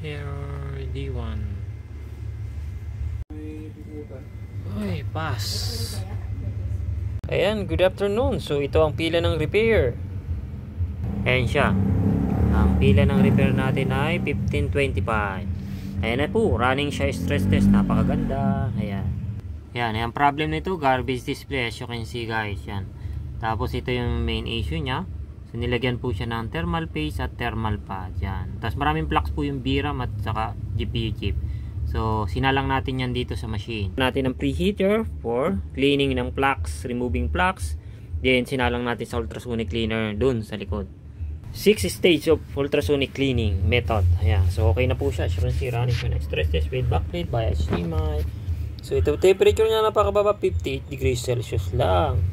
Error D1. Uy, pass. Ayan, good afternoon. So ito ang pila ng repair. Ayan siya. Ang pila ng repair natin ay 1525. Ayan na po, running siya stress test. Napakaganda. Ayan. Ayan, yung problem nito, garbage display, as you can see guys. Yan. Tapos ito yung main issue nya. So nilagyan po siya ng thermal paste at thermal pad. Yan. Tapos maraming flux po yung VRAM at saka GPU chip. So sinalang natin yan dito sa machine. Natin ang preheater for cleaning ng flux, removing flux. Then sinalang natin sa ultrasonic cleaner dun sa likod. 6 stage of ultrasonic cleaning method. Ayan. So okay na po siya. As you can see, running siya ng stress test with backplate by HDMI. So ito temperature niya napakababa, 58 degrees Celsius lang.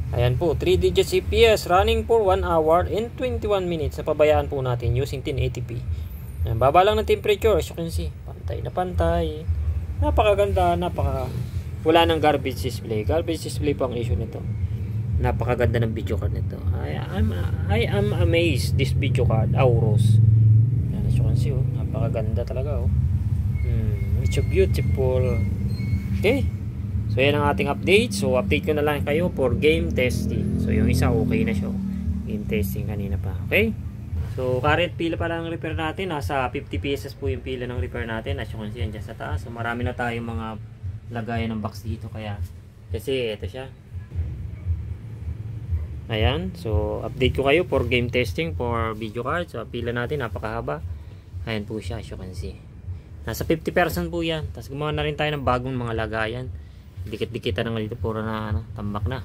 Ayan po, 3 digit CPS running for 1 hour and 21 minutes. Napabayaan po natin using 1080p. Ayan, baba lang ng temperature, as you can see. Pantay na pantay. Napakaganda, wala ng garbage display. Garbage display po ang issue nito. Napakaganda ng video card nito. I am amazed this video card, Aorus. Ayan, as you can see, oh, napakaganda talaga, oh. It's a beautiful. Okay. So yan ang ating update. So update ko na lang kayo for game testing. So yung isa okay na siya. Game testing kanina pa. Okay. So current pila pa lang ng repair natin. Nasa 50 pieces po yung pila ng repair natin. As you can see dyan sa taas. So marami na tayong mga lagayan ng box dito. Kaya kasi ito siya. Ayan. So update ko kayo for game testing for video card. So pila natin napakahaba. Ayan po siya, as you can see. Nasa 50% po yan. Tapos gumawa na rin tayo ng bagong mga lagayan. Dikit-dikita na nga dito. Puro na tambak na.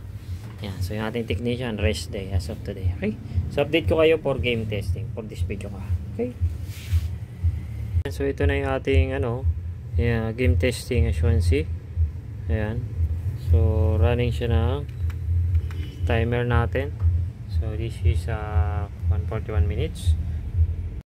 Yan. So yung ating technician, rest day as of today. Okay. So update ko kayo for game testing for this video ka. Okay. So ito na yung ating game testing, as you can see. Ayan. So running siya ng timer natin. So this is 141 minutes.